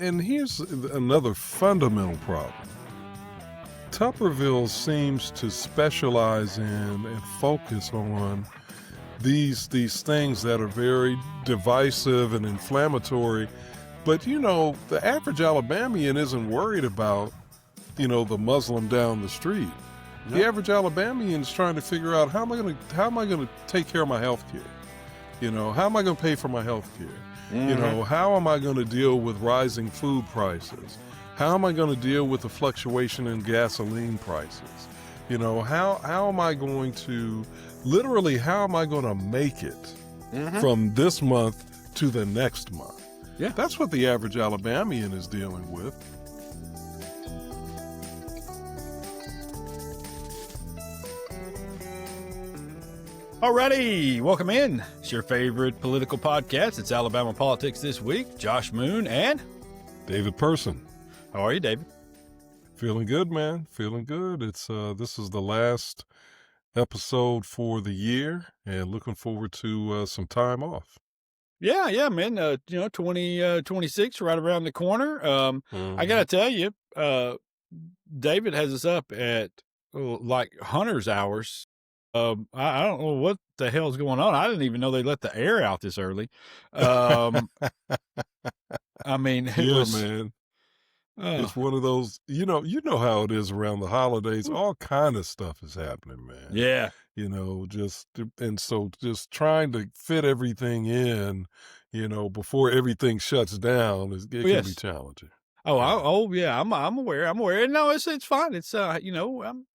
And here's another fundamental problem. Tuberville seems to specialize in and focus on these things that are very divisive and inflammatory. But the average Alabamian isn't worried about, the Muslim down the street. The No. average Alabamian is trying to figure out how am I gonna take care of my health care? How am I gonna pay for my health care? How am I gonna deal with rising food prices? How am I gonna deal with the fluctuation in gasoline prices? How am I going to how am I gonna make it from this month to the next month? Yeah. That's what the average Alabamian is dealing with. Alrighty, welcome in. It's your favorite political podcast. It's Alabama Politics This Week. Josh Moon and David Person. How are you, David? Feeling good, man. Feeling good. It's this is the last episode for the year, and looking forward to some time off. Yeah, man. 2026 right around the corner. I gotta tell you, David has us up at like hunter's hours. I don't know what the hell's going on. I didn't even know they let the air out this early. I mean, Man. It's one of those, you know how it is around the holidays. All kind of stuff is happening, man. yeah. Just trying to fit everything in, before everything shuts down, it can Yes. be challenging. Yeah, I'm aware. No, it's fine. It's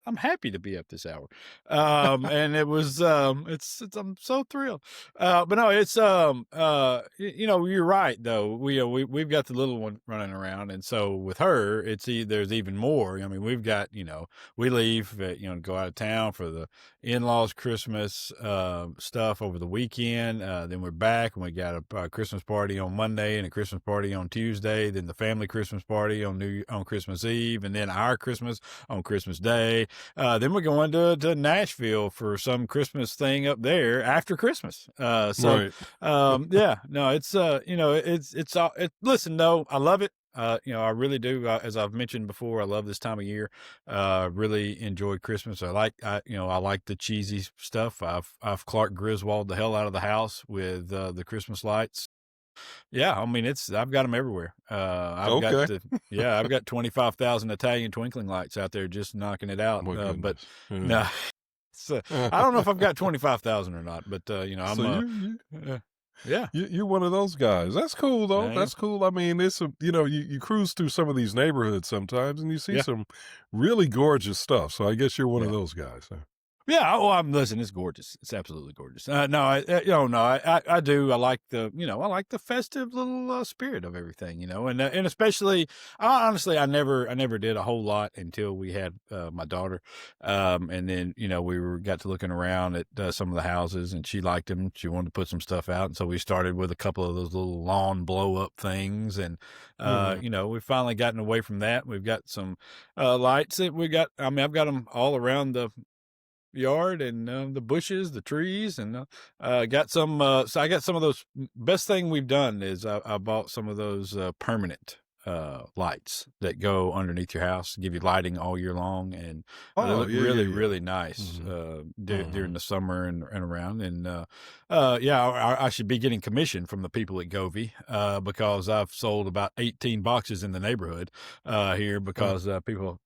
I'm happy to be up this hour. And it was I'm so thrilled. But no, it's you're right though. We've got the little one running around, and so with her, there's even more. I mean, we've got, we leave go out of town for the in-laws Christmas stuff over the weekend. Then we're back and we got a Christmas party on Monday and a Christmas party on Tuesday, then the family Christmas party on Christmas Eve, and then our Christmas on Christmas Day. Then we're going to Nashville for some Christmas thing up there after Christmas. Right. Listen, no, I love it. I really do. As I've mentioned before, I love this time of year. Really enjoy Christmas. I like the cheesy stuff. I've Clark Griswold the hell out of the house with the Christmas lights. Yeah, I mean I've got them everywhere. I've got 25,000 Italian twinkling lights out there just knocking it out. My But goodness. no, I don't know if I've got 25,000 or not. But I'm So yeah. you're one of those guys. That's cool though. Yeah. That's cool. I mean, it's you cruise through some of these neighborhoods sometimes, and you see Yeah. some really gorgeous stuff. So I guess you're one of Yeah. those guys. Huh? Yeah, listen, it's gorgeous. It's absolutely gorgeous. I do. I like the festive little spirit of everything, and especially, honestly, I never did a whole lot until we had my daughter, and then we got to looking around at some of the houses, and she liked them. She wanted to put some stuff out, and so we started with a couple of those little lawn blow up things, and we've finally gotten away from that. We've got some lights that we got. I mean, I've got them all around the yard and the bushes, the trees, and got some. So I got some of those. Best thing we've done is I bought some of those permanent lights that go underneath your house, give you lighting all year long, and they look really nice during the summer and around. And I should be getting commission from the people at Govey because I've sold about 18 boxes in the neighborhood here because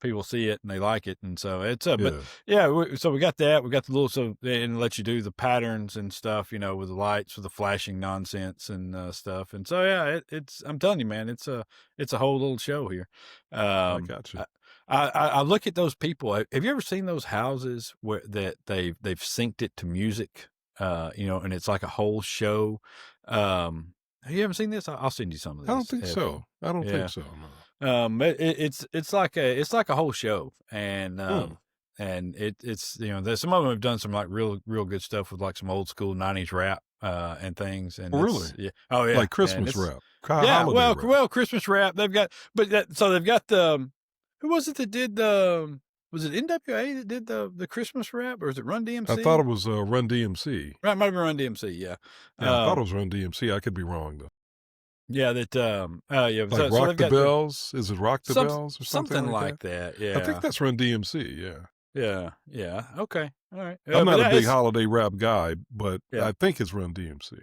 people see it and they like it, and so it's so we got that. We got the little and let you do the patterns and stuff, with the lights, with the flashing nonsense and stuff, and so it's I'm telling you, man, it's a whole little show here. I got you. I look at those people. Have you ever seen those houses where that they've synced it to music? And it's like a whole show. Have you ever seen this? I'll send you some of this. I don't think so. I don't think so. No. It's like a whole show, and it's there's some of them have done some like real good stuff with like some old school 90s rap and things. And Really? Yeah. Oh yeah. Like Christmas rap. Yeah, Holiday rap. well, Christmas rap. They've got, they've got the. Who was it that did the? Was it NWA that did the Christmas rap, or is it Run DMC? I thought it was Run DMC. Right, might be Run DMC. Yeah. Yeah, I thought it was Run DMC. I could be wrong though. Yeah, that yeah, Like so Rock they've the got the Bells? Is it Rock the Bells or something something like like that? that. I think Yeah. that's Run DMC. Yeah. Yeah. Yeah. Okay. All right. I'm But not a big it's holiday rap guy, but yeah. I think it's Run DMC.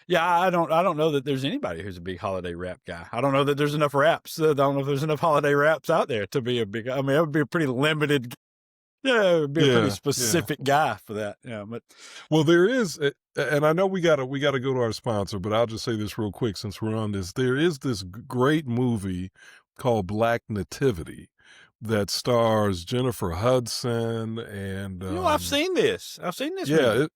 Yeah, I don't know that there's anybody who's a big holiday rap guy. I don't know that there's enough raps. I don't know if there's enough holiday raps out there to be a big. I mean, it would be a pretty limited. Yeah, it would be a pretty Yeah, yeah. specific guy for that. Yeah, but Well, there is, and I know we gotta go to our sponsor, but I'll just say this real quick since we're on this. There is this great movie called Black Nativity that stars Jennifer Hudson and I've seen this. I've seen this yeah, movie.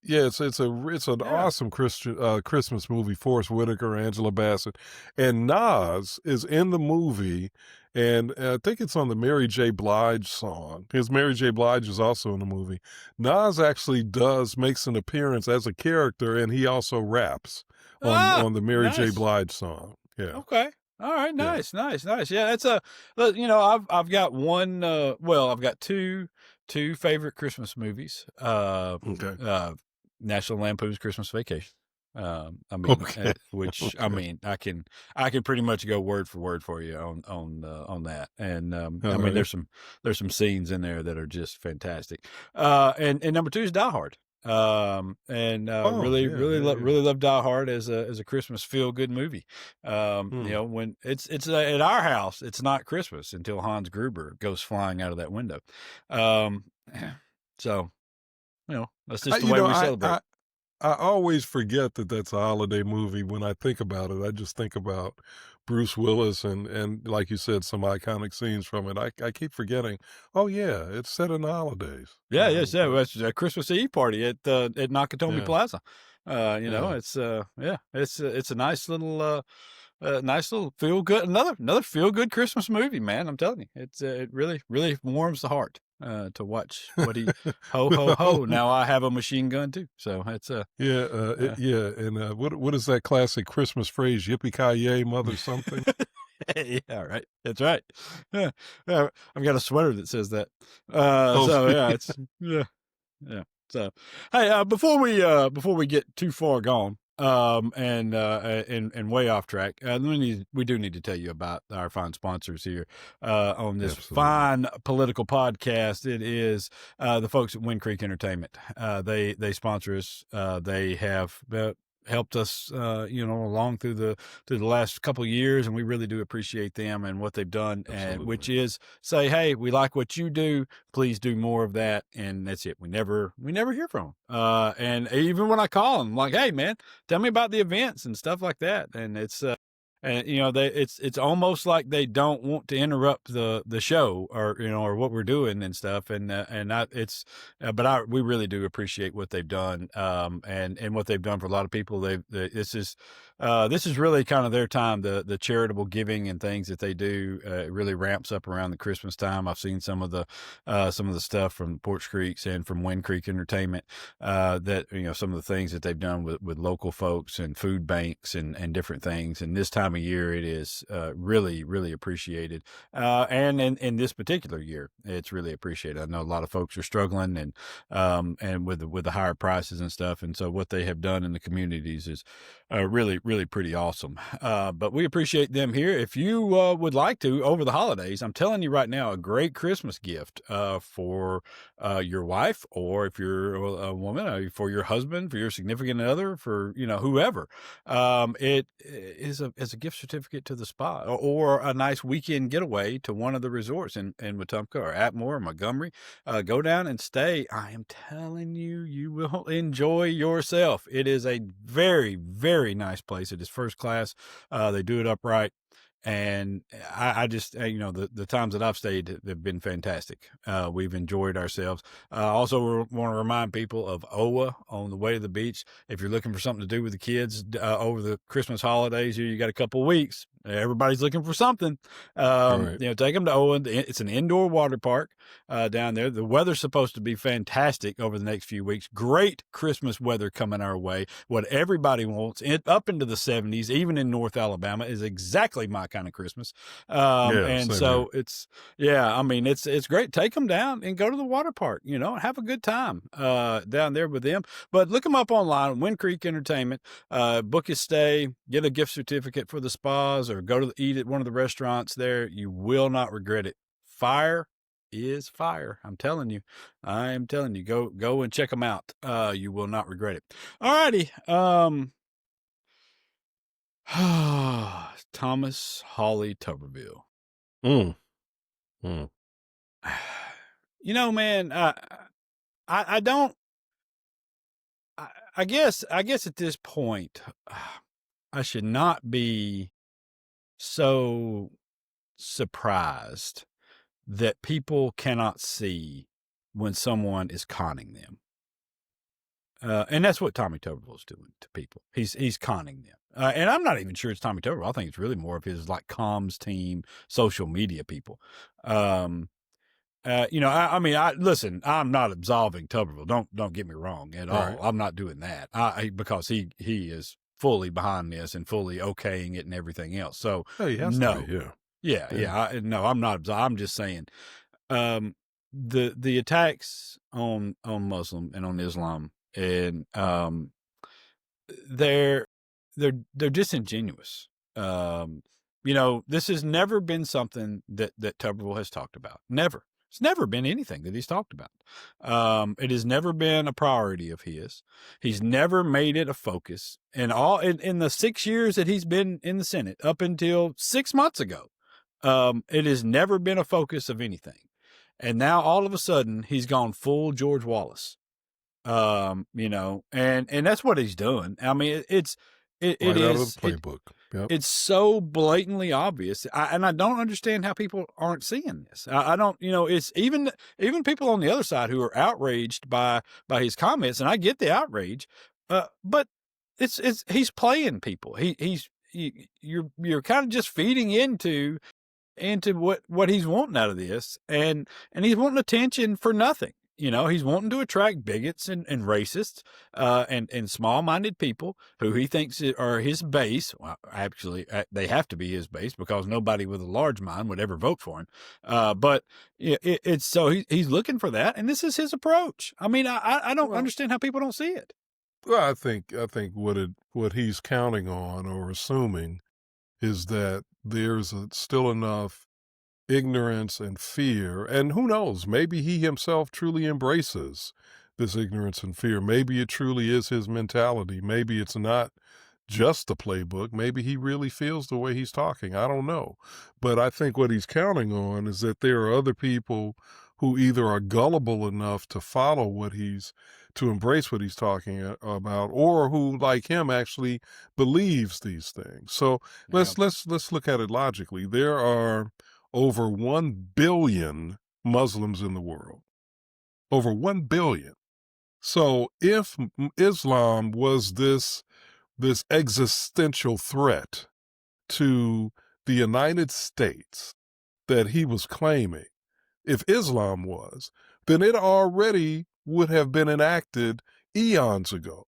yeah, it's an Yeah. awesome Christian Christmas movie. Forrest Whitaker, Angela Bassett, and Nas is in the movie, and I think it's on the Mary J. Blige song. His Mary J. Blige is also in the movie. Nas actually makes an appearance as a character, and he also raps Ah, on the Mary J. nice. Blige song. Yeah, Okay. All right. yeah. Nice. Nice. Nice. Yeah. It's a. I've got one. Well, I've got two favorite Christmas movies. Okay, National Lampoon's Christmas Vacation. I mean, okay, which I okay. mean, I can pretty much go word for word for you on that. And I All mean, right. there's some scenes in there that are just fantastic. And number two is Die Hard. Oh, yeah, yeah, yeah. Really love Die Hard as a Christmas feel good movie. Hmm. When it's at our house, it's not Christmas until Hans Gruber goes flying out of that window. Um, so that's I, just the you way know, we I, celebrate. I I always forget that that's a holiday movie. When I think about it, I just think about Bruce Willis and like you said, some iconic scenes from it. I keep forgetting. Oh yeah, it's set in the holidays. Yeah, yes, yeah. Well, it's a Christmas Eve party at Nakatomi Yeah, Plaza. yeah. It's yeah, it's a nice little feel good another feel good Christmas movie, man. I'm telling you, it really warms the heart to watch what he ho ho ho. Well, Now I have a machine gun too, so it's yeah, uh, yeah. And what is that classic Christmas phrase? Yippee ki yay, mother something. yeah, right. That's right. Yeah, yeah, I've got a sweater that says that. Oh, So yeah, it's yeah. Yeah. So, hey, before we get too far gone, and way off track, we do need to tell you about our fine sponsors here, on this absolutely. fine political podcast. It is, the folks at Wind Creek Entertainment. They sponsor us. They have, helped us, along through the last couple of years, and we really do appreciate them and what they've done. And Absolutely. which is say, hey, we like what you do. Please do more of that. And that's it. We never hear from them. And even when I call them, like, hey, man, tell me about the events and stuff like that. And it's, and it's almost like they don't want to interrupt the show or what we're doing and stuff. And we really do appreciate what they've done. And what they've done for a lot of people. This is really kind of their time. The charitable giving and things that they do, it really ramps up around the Christmas time. I've seen some of the stuff from Porch Creeks and from Wind Creek Entertainment, that, some of the things that they've done with local folks and food banks and different things. And this time of year, it is, really, really appreciated. And in this particular year, it's really appreciated. I know a lot of folks are struggling and with the higher prices and stuff. And so what they have done in the communities is, really, really pretty awesome. But we appreciate them here. If you would like to, over the holidays, I'm telling you right now, a great Christmas gift for your wife, or if you're a woman, for your husband, for your significant other, for whoever. It is a gift certificate to the spa, or a nice weekend getaway to one of the resorts in Wetumpka or Atmore or Montgomery. Go down and stay. I am telling you, you will enjoy yourself. It is a very, very nice place. It is first class. They do it upright. And I just, the times that I've stayed have been fantastic. We've enjoyed ourselves. Also want to remind people of OWA on the way to the beach. If you're looking for something to do with the kids over the Christmas holidays, here you got a couple of weeks. Everybody's looking for something. Right. Take them to OWA. It's an indoor water park down there. The weather's supposed to be fantastic over the next few weeks. Great Christmas weather coming our way. What everybody wants, up into the 70s, even in North Alabama, is exactly my my kind of Christmas. Yeah, And same so here. I mean, it's great. Take them down and go to the water park, you know, and have a good time, down there with them. But look them up online, Wind Creek Entertainment, book your stay, get a gift certificate for the spas, or go to eat at one of the restaurants there. You will not regret it. Fire is fire. I'm telling you. I am telling you. Go and check them out. You will not regret it. All righty. Thomas Hawley Tuberville. Mm. Mm. You know, man, I don't. I guess at this point, I should not be so surprised that people cannot see when someone is conning them. And that's what Tommy Tuberville is doing to people. He's conning them. And I'm not even sure it's Tommy Tuberville. I think it's really more of his like comms team, social media people. You know, I mean, listen, I'm not absolving Tuberville. Don't get me wrong at Right. all. I'm not doing that. Because he is fully behind this and fully okaying it and everything else. So Hey, he has no, to be, yeah. yeah. No, I'm not. I'm just saying, the attacks on Muslim and on Islam, and they're disingenuous. You know, this has never been something that Tuberville has talked about. Never. It's never been anything that he's talked about. It has never been a priority of his. He's never made it a focus. And in the 6 years that he's been in the Senate, up until 6 months ago, it has never been a focus of anything. And now all of a sudden he's gone full George Wallace. You know, and that's what he's doing. I mean, it Right out of the playbook. Yep. it's so blatantly obvious. And I don't understand how people aren't seeing this. I don't, you know, it's even people on the other side who are outraged by his comments, and I get the outrage. But he's playing people. You're kind of just feeding into what he's wanting out of this, and he's wanting attention for nothing. You know, he's wanting to attract bigots and racists, and small-minded people who he thinks are his base. Well, actually, they have to be his base, because nobody with a large mind would ever vote for him. But it's so he's looking for that, and this is his approach. I mean, I don't understand how people don't see it. Well, I think what he's counting on or assuming is that there's still enough ignorance and fear, and who knows, maybe he himself truly embraces this ignorance and fear. Maybe it truly is his mentality. Maybe it's not just the playbook. Maybe he really feels the way he's talking. I don't know. But I think what he's counting on is that there are other people who either are gullible enough to to embrace what he's talking about, or who, like him, actually believes these things. So let's look at it logically. There are over 1 billion Muslims in the world. Over 1 billion. So if Islam was this existential threat to the United States that he was claiming, if Islam was, then it already would have been enacted eons ago.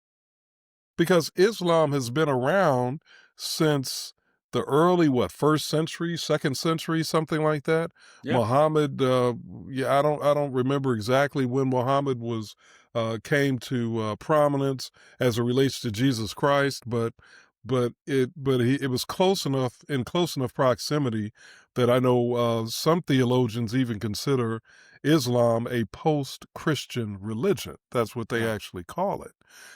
Because Islam has been around since the early, first century, second century, something like that. Yeah. Muhammad, I don't remember exactly when Muhammad came to prominence as it relates to Jesus Christ, but it was close enough proximity that I know some theologians even consider Islam a post-Christian religion. That's what they actually call it.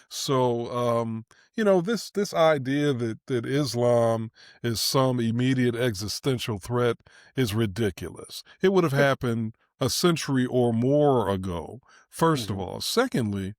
So, you know, this idea that Islam is some immediate existential threat is ridiculous. It would have happened a century or more ago, first of all. Secondly,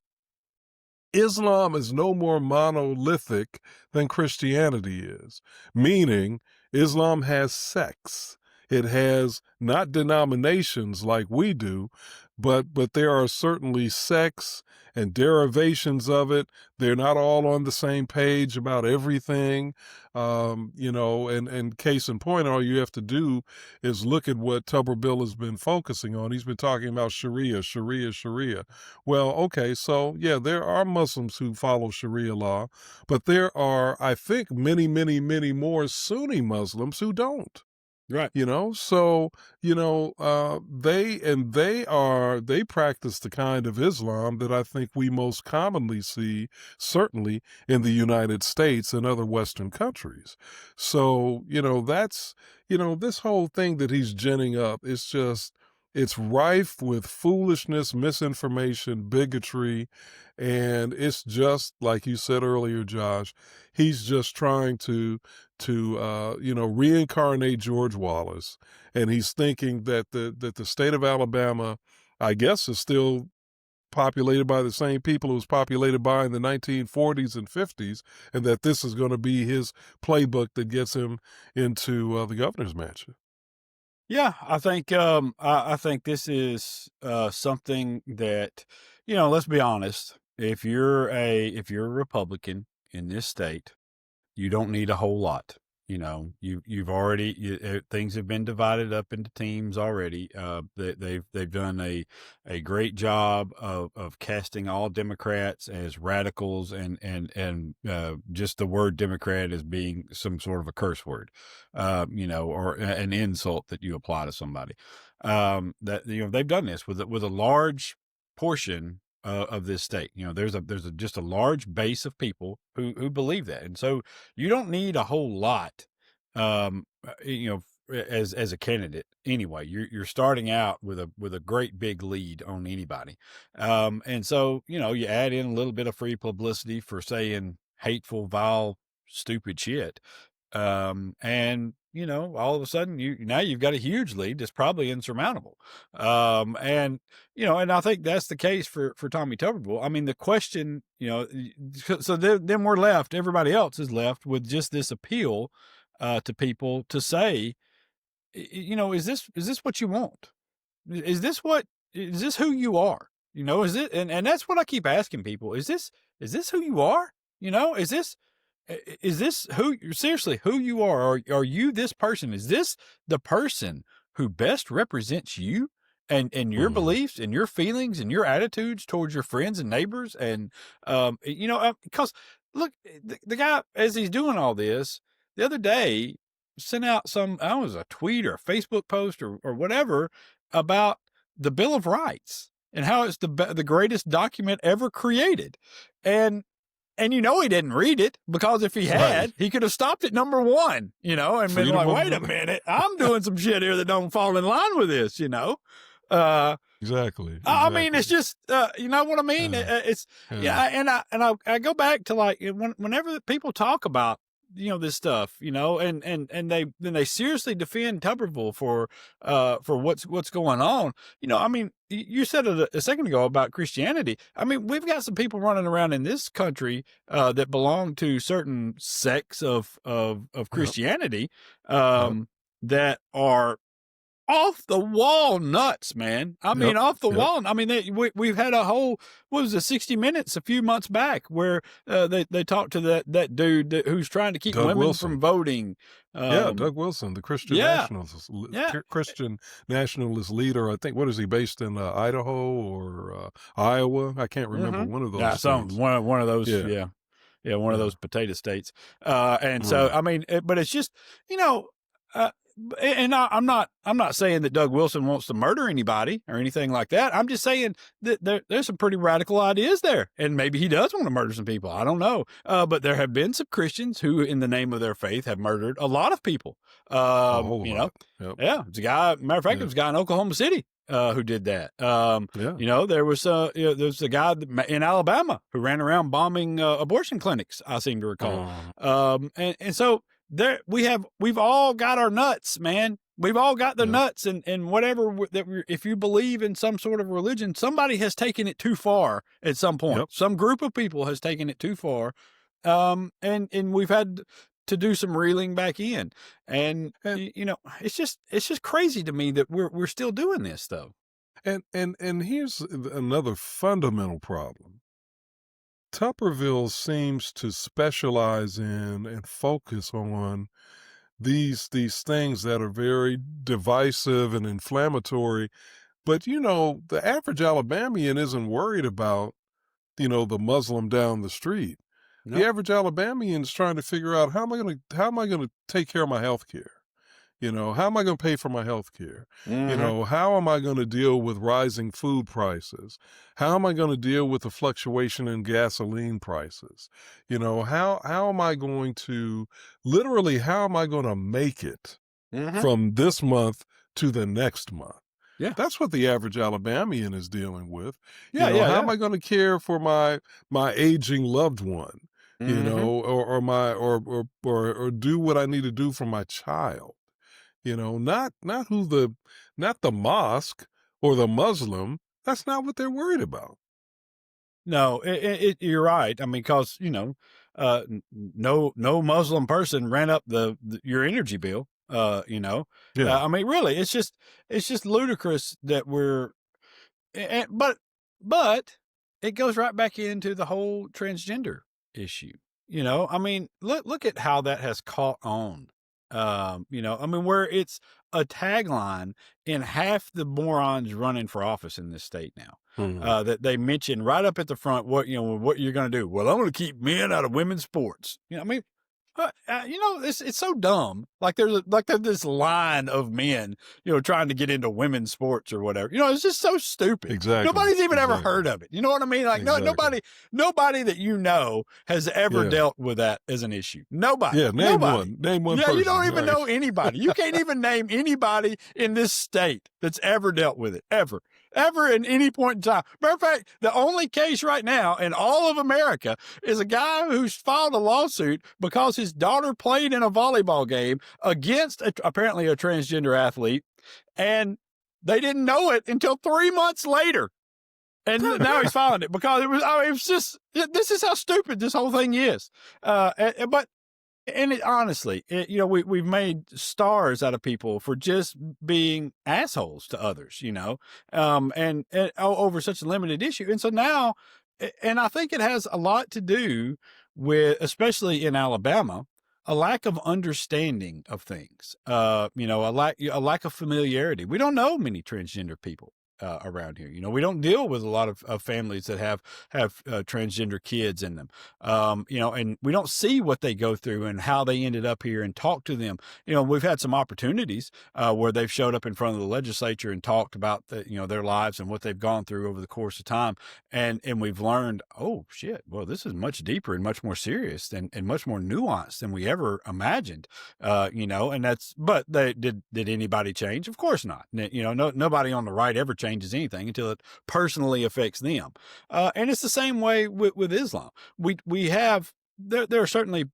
Islam is no more monolithic than Christianity is, meaning Islam has sects. It has not denominations like we do, but there are certainly sects and derivations of it. They're not all on the same page about everything, and case in point, all you have to do is look at what Tuberville has been focusing on. He's been talking about Sharia, Sharia, Sharia. Well, okay, so yeah, there are Muslims who follow Sharia law, but there are, I think, many, many, many more Sunni Muslims who don't. Right. So they practice the kind of Islam that I think we most commonly see, certainly in the United States and other Western countries. So that's this whole thing that he's ginning up is just, it's rife with foolishness, misinformation, bigotry, and it's just like you said earlier, Josh. He's just trying to reincarnate George Wallace, and he's thinking that the state of Alabama, I guess, is still populated by the same people it was populated by in the 1940s and 50s, and that this is going to be his playbook that gets him into the governor's mansion. Yeah, I think I think this is something that, let's be honest. If you're a Republican in this state, you don't need a whole lot. You've already things have been divided up into teams already. They've done a great job of casting all Democrats as radicals and just the word Democrat as being some sort of a curse word, or an insult that you apply to somebody. They've done this with a large portion of this state. There's just a large base of people who believe that. And so you don't need a whole lot, as a candidate anyway. You're starting out with a great big lead on anybody. And so, you add in a little bit of free publicity for saying hateful, vile, stupid shit. And all of a sudden you've got a huge lead that's probably insurmountable. And I think that's the case for Tommy Tuberville. I mean, the question, so then we're left, everybody else is left with just this appeal, to people to say, is this what you want? Is this who you are? Is it, and that's what I keep asking people. Is this who you are? Is this who you are? Are you this person? Is this the person who best represents you and your beliefs and your feelings and your attitudes towards your friends and neighbors? And, because look, the guy, as he's doing all this, the other day sent out a tweet or a Facebook post or whatever about the Bill of Rights and how it's the greatest document ever created. And he didn't read it, because if he had, right, he could have stopped at number 1, and been like, wait a minute, I'm doing some shit here that don't fall in line with this, Exactly. I mean, it's just, you know what I mean? It's, and I go back to, like, whenever people talk about, this stuff, and they seriously defend Tuberville for what's going on. I mean, you said it a second ago about Christianity. I mean, we've got some people running around in this country, that belong to certain sects of Christianity, that are off the wall nuts, man. I mean, off the wall. I mean, we've had a whole, 60 Minutes a few months back where they talked to that dude who's trying to keep Doug women Wilson. from voting. Doug Wilson, the Christian nationalist, Christian nationalist leader. I think, what is he, based in Idaho or Iowa? I can't remember, one of those. One of those. Yeah, one of those potato states. And so, I mean, but it's just, and I'm not saying that Doug Wilson wants to murder anybody or anything like that. I'm just saying that there's some pretty radical ideas there, and maybe he does want to murder some people. I don't know. But there have been some Christians who, in the name of their faith, have murdered a lot of people. Yeah, it's a guy. Matter of fact, there was a guy in Oklahoma City who did that. There was there's a guy in Alabama who ran around bombing abortion clinics, I seem to recall. And so we've all got our nuts, man. We've all got the nuts, and whatever if you believe in some sort of religion, somebody has taken it too far at some point. Some group of people has taken it too far. And we've had to do some reeling back in. And And it's just crazy to me that we're still doing this though. and here's another fundamental problem. Tuberville seems to specialize in and focus on these things that are very divisive and inflammatory. But the average Alabamian isn't worried about the Muslim down the street. The No. average Alabamian is trying to figure out how am I gonna take care of my health care? How am I going to pay for my health care? Mm-hmm. How am I going to deal with rising food prices? How am I going to deal with the fluctuation in gasoline prices? How am I going to literally, how am I going to make it Mm-hmm. from this month to the next month? Yeah. That's what the average Alabamian is dealing with. Yeah. Yeah. How Yeah. am I going to care for my aging loved one? Mm-hmm. Or do what I need to do for my child. Not the mosque or the Muslim. That's not what they're worried about. No, you're right. I mean, because no Muslim person ran up your energy bill. Yeah. I mean, really, it's just ludicrous that but it goes right back into the whole transgender issue. I mean, look at how that has caught on. I mean, where it's a tagline in half the morons running for office in this state now. Mhm. That they mention right up at the front what you're going to do. Well, I'm going to keep men out of women's sports. I mean, it's so dumb. Like there's this line of men, trying to get into women's sports or whatever. It's just so stupid. Exactly. Nobody's even ever Exactly. heard of it. You know what I mean? Like Exactly. nobody that has ever Yeah. dealt with that as an issue. Nobody. Yeah. Name one. Name one Yeah, person. you don't even Right. know anybody. You can't even name anybody in this state that's ever dealt with it, ever at any point in time. Matter of fact, the only case right now in all of America is a guy who's filed a lawsuit because his daughter played in a volleyball game against apparently a transgender athlete, and they didn't know it until 3 months later. And now he's filing it because it was just, this is how stupid this whole thing is. But honestly, we've made stars out of people for just being assholes to others, and over such a limited issue. And so now, and I think it has a lot to do with, especially in Alabama, a lack of understanding of things. A lack of familiarity. We don't know many transgender people. Around here, we don't deal with a lot of families that have transgender kids in them, and we don't see what they go through and how they ended up here and talk to them. We've had some opportunities where they've showed up in front of the legislature and talked about their lives and what they've gone through over the course of time, and we've learned, oh shit, well, this is much deeper and much more serious and much more nuanced than we ever imagined. And but did anybody change? Of course not. Nobody on the right ever changes anything until it personally affects them. And it's the same way with Islam. We have, there are certainly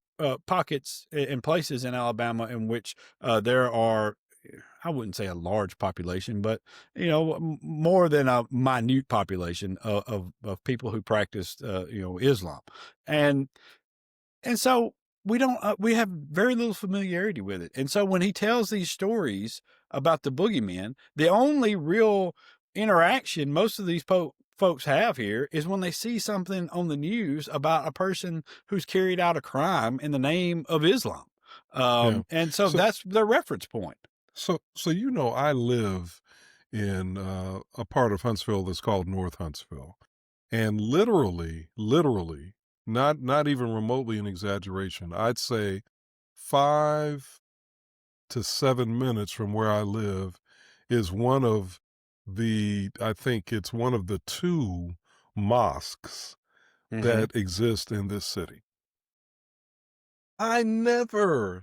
pockets and places in Alabama in which there are, I wouldn't say a large population, but more than a minute population of people who practice Islam, and so we have very little familiarity with it. And so when he tells these stories about the boogeymen, the only real interaction most of these folks have here is when they see something on the news about a person who's carried out a crime in the name of Islam. Yeah. And so So that's their reference point. so I live in a part of Huntsville that's called North Huntsville, and literally, not even remotely an exaggeration. I'd say 5 to 7 minutes from where I live is I think it's one of the two mosques that exist in this city. I never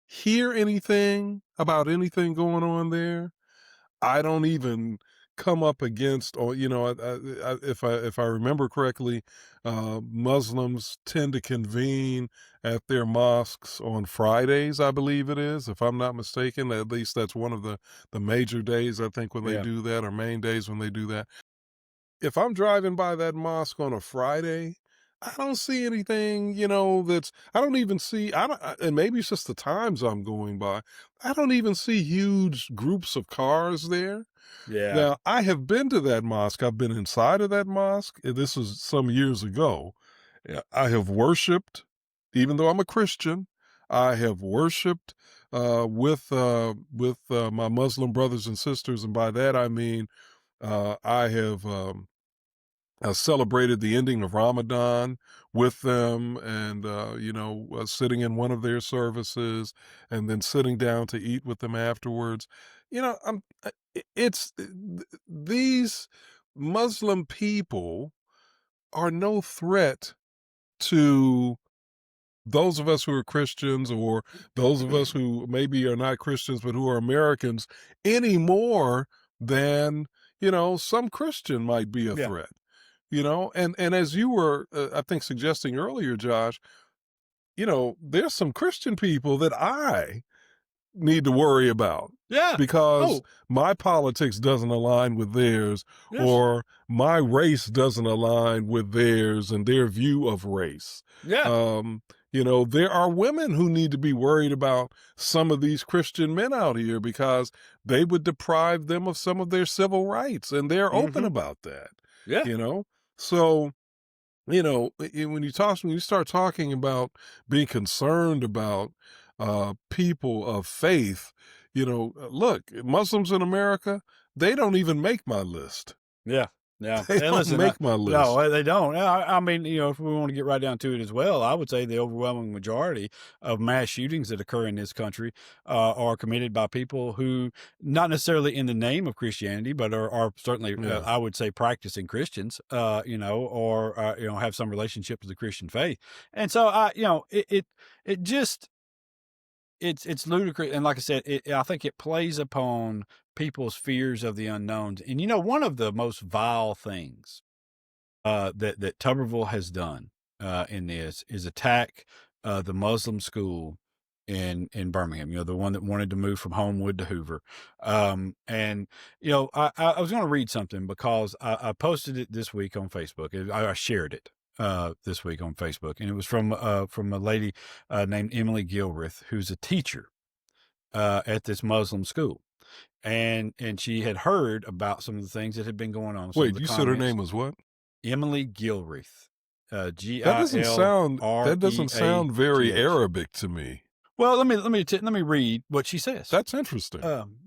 hear anything about anything going on there. I don't even come up against, or if I remember correctly, Muslims tend to convene at their mosques on Fridays, I believe it is, if I'm not mistaken. At least that's one of the major days, I think, when they Yeah. do that, or main days when they do that. If I'm driving by that mosque on a Friday, I don't see anything, I don't even see, and maybe it's just the times I'm going by. I don't even see huge groups of cars there. Yeah. Now, I have been to that mosque. I've been inside of that mosque. And this was some years ago. Yeah, I have worshiped, even though I'm a Christian. I have worshiped with my Muslim brothers and sisters, and by that I mean I have celebrated the ending of Ramadan with them, and sitting in one of their services, and then sitting down to eat with them afterwards. I'm it's these Muslim people are no threat to those of us who are Christians, or those of us who maybe are not Christians but who are Americans, any more than some Christian might be a Yeah. threat. And as you were, I think, suggesting earlier, Josh, there's some Christian people that I need to worry about Yeah. because Oh, my politics doesn't align with theirs, yes. or my race doesn't align with theirs and their view of race. Yeah. There are women who need to be worried about some of these Christian men out here because they would deprive them of some of their civil rights, and they're open Mm-hmm. about that, Yeah. you know? So, when you start talking about being concerned about people of faith, look, Muslims in America, they don't even make my list. Yeah. Yeah. They And don't listen, make my list. no, they don't. I mean, if we want to get right down to it as well, I would say the overwhelming majority of mass shootings that occur in this country are committed by people who, not necessarily in the name of Christianity, but are certainly, Yeah. I would say, practicing Christians, or have some relationship to the Christian faith. And so, it just it's ludicrous, and like I said, I think it plays upon people's fears of the unknowns. And one of the most vile things that Tuberville has done in this is attack the Muslim school in Birmingham. The one that wanted to move from Homewood to Hoover. And I was going to read something because I posted it this week on Facebook. I shared it this week on Facebook, and it was from a lady named Emily Gilreth, who's a teacher at this Muslim school. And she had heard about some of the things that had been going on. Some of Wait, the you said her comments. name was what? Emily Gilreth, That doesn't sound that doesn't sound very Gilreath. Arabic to me. Well, let me read what she says. That's interesting.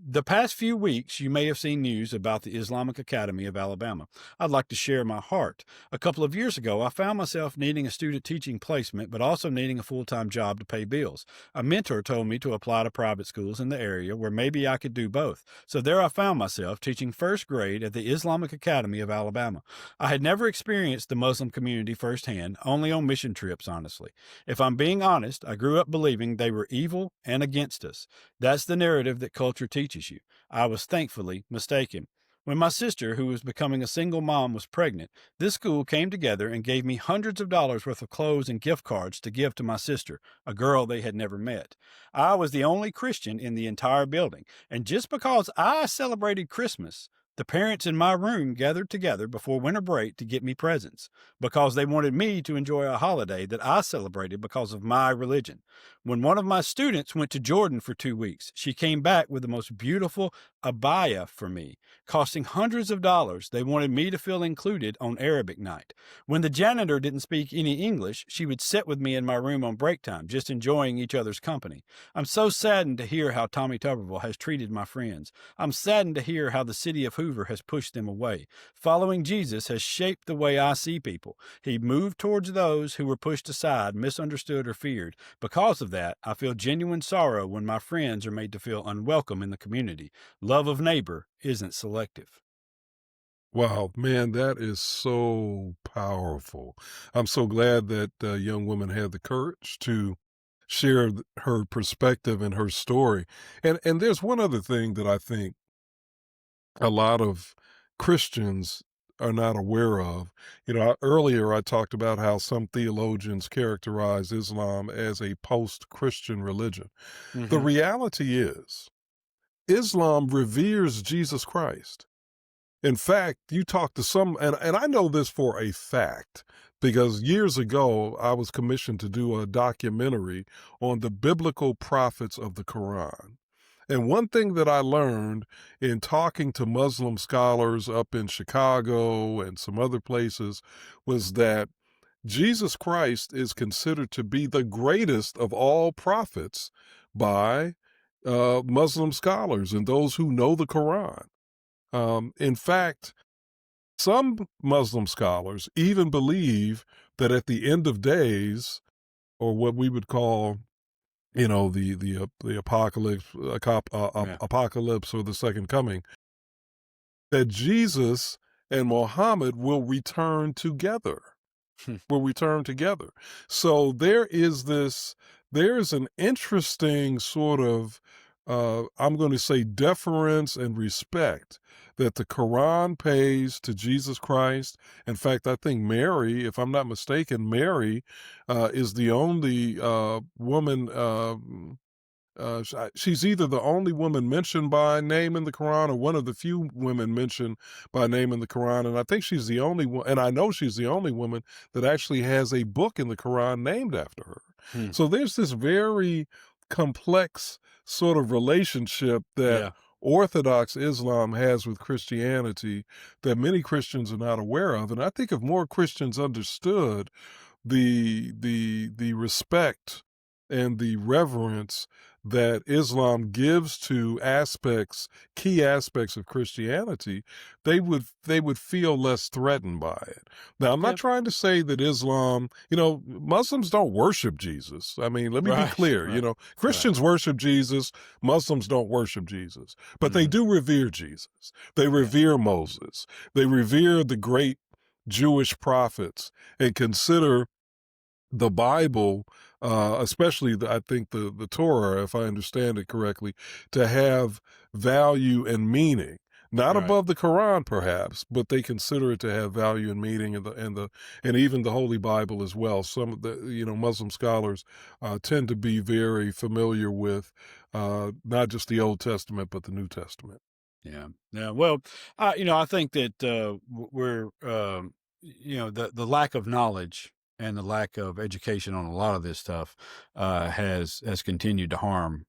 The past few weeks, you may have seen news about the Islamic Academy of Alabama. I'd like to share my heart. A couple of years ago, I found myself needing a student teaching placement, but also needing a full-time job to pay bills. A mentor told me to apply to private schools in the area where maybe I could do both. So there I found myself teaching first grade at the Islamic Academy of Alabama. I had never experienced the Muslim community firsthand, only on mission trips, honestly. If I'm being honest, I grew up believing they were evil and against us. That's the narrative that culture teaches you. I was thankfully mistaken. When my sister, who was becoming a single mom, was pregnant, this school came together and gave me hundreds of dollars worth of clothes and gift cards to give to my sister, a girl they had never met. I was the only Christian in the entire building, and just because I celebrated Christmas, the parents in my room gathered together before winter break to get me presents, because they wanted me to enjoy a holiday that I celebrated because of my religion. When one of my students went to Jordan for 2 weeks, she came back with the most beautiful abaya for me, costing hundreds of dollars. They wanted me to feel included on Arabic night. When the janitor didn't speak any English, she would sit with me in my room on break time, just enjoying each other's company. I'm so saddened to hear how Tommy Tuberville has treated my friends. I'm saddened to hear how the city of Hoover has pushed them away. Following Jesus has shaped the way I see people. He moved towards those who were pushed aside, misunderstood, or feared. Because of that, I feel genuine sorrow when my friends are made to feel unwelcome in the community. Love of neighbor isn't selective. Wow, man, that is so powerful. I'm so glad that young woman had the courage to share her perspective and her story. And there's one other thing that I think a lot of Christians are not aware of. Earlier I talked about how some theologians characterize Islam as a post-Christian religion. The Mm-hmm. reality is, Islam reveres Jesus Christ. In fact, you talk to some, and I know this for a fact because years ago I was commissioned to do a documentary on the biblical prophets of the Quran. And one thing that I learned in talking to Muslim scholars up in Chicago and some other places was that Jesus Christ is considered to be the greatest of all prophets by Muslim scholars and those who know the Quran. In fact, some Muslim scholars even believe that at the end of days, or what we would call, the apocalypse, apocalypse or the second coming, that Jesus and Muhammad will return together. Will return together. So there's an interesting sort of, I'm going to say, deference and respect that the Quran pays to Jesus Christ. In fact, I think Mary, if I'm not mistaken, Mary is the only woman. She's either the only woman mentioned by name in the Quran or one of the few women mentioned by name in the Quran. And I think she's the only one, and I know she's the only woman that actually has a book in the Quran named after her. So there's this very complex sort of relationship that Orthodox Islam has with Christianity that many Christians are not aware of. And I think if more Christians understood the respect and the reverence that Islam gives to key aspects of Christianity, they would feel less threatened by it. Now, I'm not trying to say that Islam, Muslims don't worship Jesus. I mean, let me be clear. Christians worship Jesus, Muslims don't worship Jesus, but they do revere Jesus. They revere Moses. They revere the great Jewish prophets and consider the Bible, especially I think the Torah, if I understand it correctly, to have value and meaning. Not above the Quran, perhaps, but they consider it to have value and meaning, and even the Holy Bible as well. Some of the Muslim scholars tend to be very familiar with not just the Old Testament but the New Testament. Yeah. Well, I think that we're the lack of knowledge and the lack of education on a lot of this stuff has continued to harm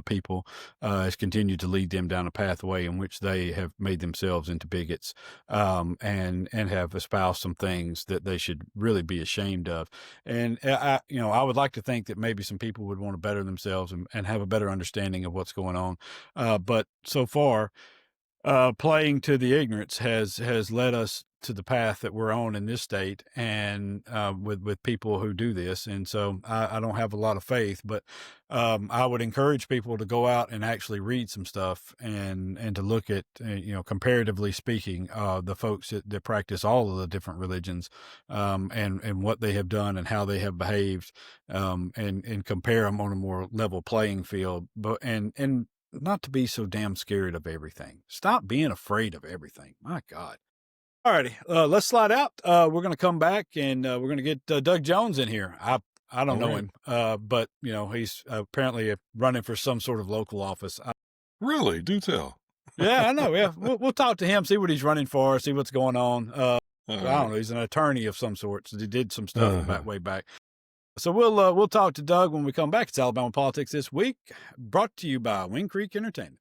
people, has continued to lead them down a pathway in which they have made themselves into bigots, and have espoused some things that they should really be ashamed of. And I would like to think that maybe some people would want to better themselves and have a better understanding of what's going on. But so far, playing to the ignorance has led us to the path that we're on in this state, and with people who do this. And so I don't have a lot of faith, but I would encourage people to go out and actually read some stuff and to look at, comparatively speaking, the folks that practice all of the different religions, and what they have done and how they have behaved, and compare them on a more level playing field. But and not to be so damn scared of everything. Stop being afraid of everything. My God. All righty. Let's slide out. We're going to come back and we're going to get Doug Jones in here. I don't know him, but he's apparently running for some sort of local office. Really? Do tell. Yeah, I know. Yeah. We'll talk to him, see what he's running for, see what's going on. I don't know. He's an attorney of some sort. So he did some stuff way back. So we'll talk to Doug when we come back. It's Alabama Politics This Week, brought to you by Wing Creek Entertainment.